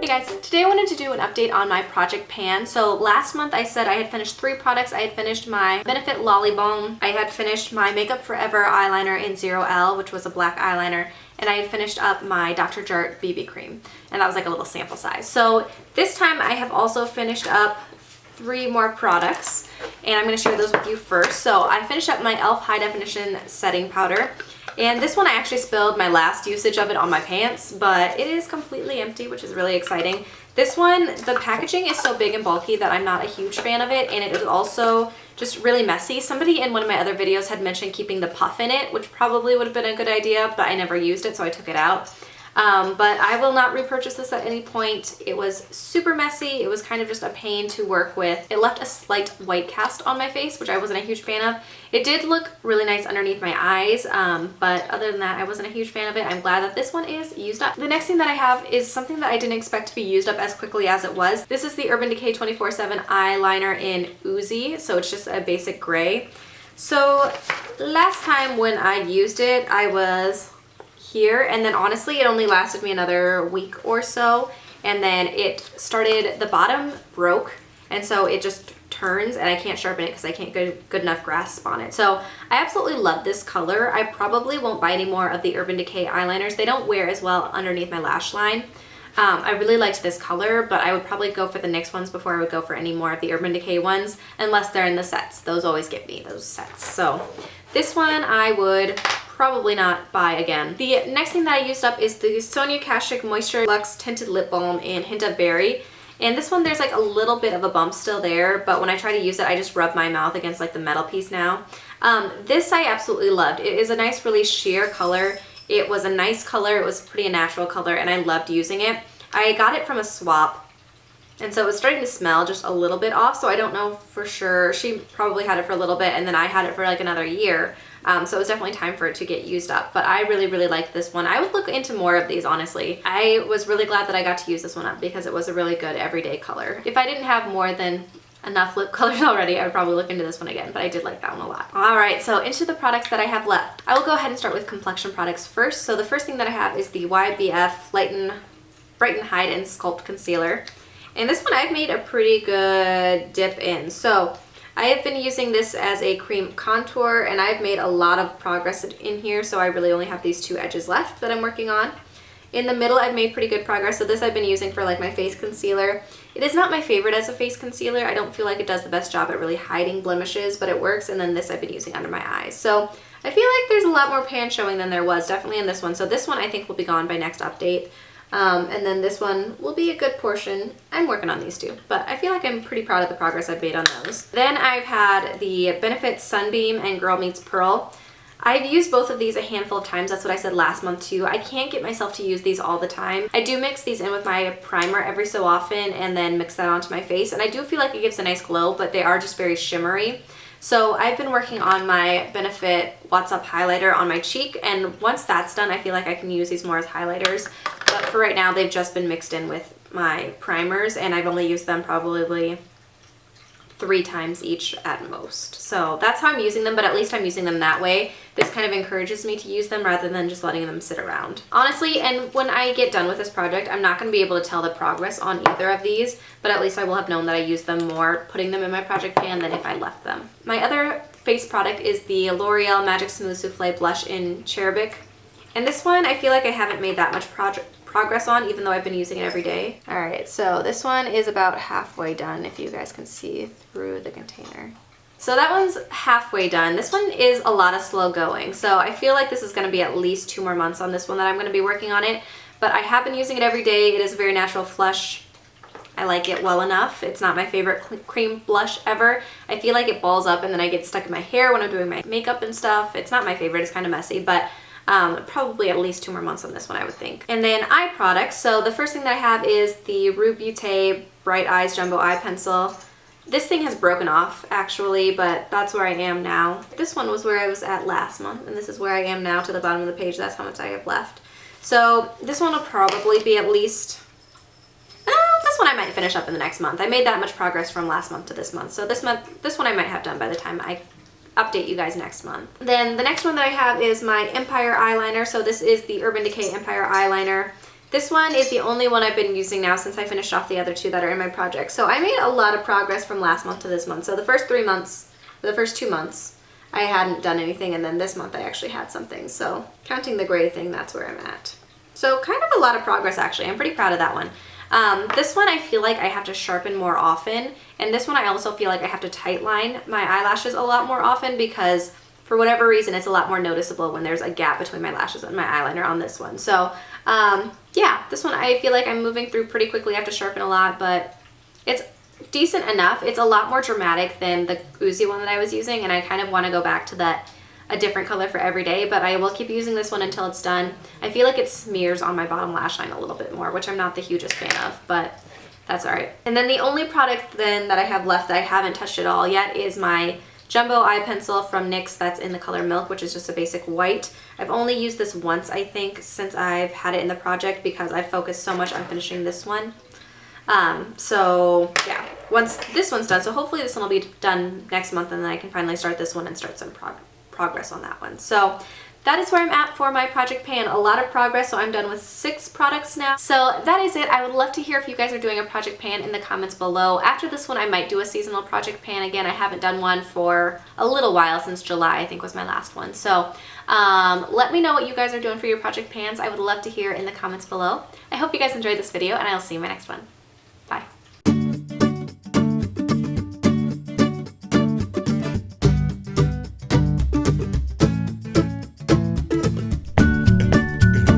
Hey guys, today I wanted to do an update on my project pan. So last month I said I had finished 3 products. I had finished my Benefit Lollibalm, I had finished my Makeup Forever eyeliner in 0L, which was a black eyeliner, and I had finished up my Dr. Jart BB cream, and that was like a little sample size. So this time I have also finished up 3 more products, and I'm going to share those with you first. So I finished up my e.l.f. High Definition Setting Powder. And this one I actually spilled my last usage of it on my pants, but it is completely empty, which is really exciting. This one, the packaging is so big and bulky that I'm not a huge fan of it, and it is also just really messy. Somebody in one of my other videos had mentioned keeping the puff in it, which probably would have been a good idea, but I never used it, so I took it out. But I will not repurchase this at any point. It was super messy. It was kind of just a pain to work with. It left a slight white cast on my face, which I wasn't a huge fan of. It did look really nice underneath my eyes, but other than that, I wasn't a huge fan of it. I'm glad that this one is used up. The next thing that I have is something that I didn't expect to be used up as quickly as it was. This is the Urban Decay 24/7 eyeliner in Oozy, so it's just a basic gray. So last time when I used it, I was here, and then honestly it only lasted me another week or so, and then it started, the bottom broke, and so it just turns and I can't sharpen it because I can't get good enough grasp on it. So I absolutely love this color. I probably won't buy any more of the Urban Decay eyeliners. They don't wear as well underneath my lash line. I really liked this color, but I would probably go for the NYX ones before I would go for any more of the Urban Decay ones, unless they're in the sets. Those always get me, those sets. So this one I would probably not buy again. The next thing that I used up is the Sonia Kashuk Moisture Luxe Tinted Lip Balm in Hint of Berry. And this one, there's like a little bit of a bump still there, but when I try to use it, I just rub my mouth against like the metal piece now. This I absolutely loved. It is a nice, really sheer color. It was a nice color. It was pretty a natural color, and I loved using it. I got it from a swap, and so it was starting to smell just a little bit off, so I don't know for sure. She probably had it for a little bit, and then I had it for like another year. So it was definitely time for it to get used up, but I really, really liked this one. I would look into more of these, honestly. I was really glad that I got to use this one up because it was a really good everyday color. If I didn't have more than enough lip colors already, I would probably look into this one again, but I did like that one a lot. Alright, so into the products that I have left. I will go ahead and start with complexion products first. So the first thing that I have is the YBF Brighten, Hide, and Sculpt Concealer. And this one I've made a pretty good dip in. So I have been using this as a cream contour, and I've made a lot of progress in here, so I really only have these 2 edges left that I'm working on. In the middle, I've made pretty good progress, so this I've been using for like my face concealer. It is not my favorite as a face concealer. I don't feel like it does the best job at really hiding blemishes, but it works, and then this I've been using under my eyes. So I feel like there's a lot more pan showing than there was, definitely in this one. So this one I think will be gone by next update. And then this one will be a good portion. I'm working on these 2, but I feel like I'm pretty proud of the progress I've made on those. Then I've had the Benefit Sunbeam and Girl Meets Pearl. I've used both of these a handful of times. That's what I said last month too. I can't get myself to use these all the time. I do mix these in with my primer every so often and then mix that onto my face, and I do feel like it gives a nice glow, but they are just very shimmery. So I've been working on my Benefit What's Up highlighter on my cheek, and once that's done, I feel like I can use these more as highlighters. But for right now, they've just been mixed in with my primers, and I've only used them probably 3 times each at most. So that's how I'm using them, but at least I'm using them that way. This kind of encourages me to use them rather than just letting them sit around. Honestly, and when I get done with this project, I'm not going to be able to tell the progress on either of these, but at least I will have known that I used them more putting them in my project pan than if I left them. My other face product is the L'Oreal Magic Smooth Souffle Blush in Cherubic. And this one, I feel like I haven't made that much progress on, even though I've been using it every day. Alright, so this one is about halfway done, if you guys can see through the container. So that one's halfway done. This one is a lot of slow going, so I feel like this is going to be at least 2 more months on this one that I'm going to be working on it. But I have been using it every day. It is a very natural flush. I like it well enough. It's not my favorite cream blush ever. I feel like it balls up and then I get stuck in my hair when I'm doing my makeup and stuff. It's not my favorite. It's kind of messy, but probably at least 2 more months on this one, I would think. And then eye products. So the first thing that I have is the Beaute Bright Eyes Jumbo Eye Pencil. This thing has broken off actually, but that's where I am now. This one was where I was at last month, and this is where I am now to the bottom of the page. That's how much I have left. So this one will probably be at least, this one I might finish up in the next month. I made that much progress from last month to this month. So this one I might have done by the time I update you guys next month. Then the next one that I have is my Empire eyeliner. So this is the Urban Decay Empire eyeliner. This one is the only one I've been using now since I finished off the other two that are in my project. So I made a lot of progress from last month to this month. So the first 2 months, I hadn't done anything, and then this month I actually had something. So counting the gray thing, that's where I'm at. So kind of a lot of progress actually. I'm pretty proud of that one. This one I feel like I have to sharpen more often, and this one I also feel like I have to tight line my eyelashes a lot more often because for whatever reason it's a lot more noticeable when there's a gap between my lashes and my eyeliner on this one. So yeah, this one I feel like I'm moving through pretty quickly. I have to sharpen a lot, but it's decent enough. It's a lot more dramatic than the Oozy one that I was using, and I kind of want to go back to that a different color for every day, but I will keep using this one until it's done. I feel like it smears on my bottom lash line a little bit more, which I'm not the hugest fan of, but that's all right. And then the only product then that I have left that I haven't touched at all yet is my Jumbo Eye Pencil from NYX that's in the color Milk, which is just a basic white. I've only used this once, I think, since I've had it in the project because I focused so much on finishing this one. So yeah, once this one's done, so hopefully this one will be done next month, and then I can finally start this one and start some progress on that one. So that is where I'm at for my project pan. A lot of progress, so I'm done with 6 products now. So that is it. I would love to hear if you guys are doing a project pan in the comments below. After this one, I might do a seasonal project pan again. I haven't done one for a little while, since July, I think was my last one. So let me know what you guys are doing for your project pans. I would love to hear in the comments below. I hope you guys enjoyed this video, and I'll see you in my next one.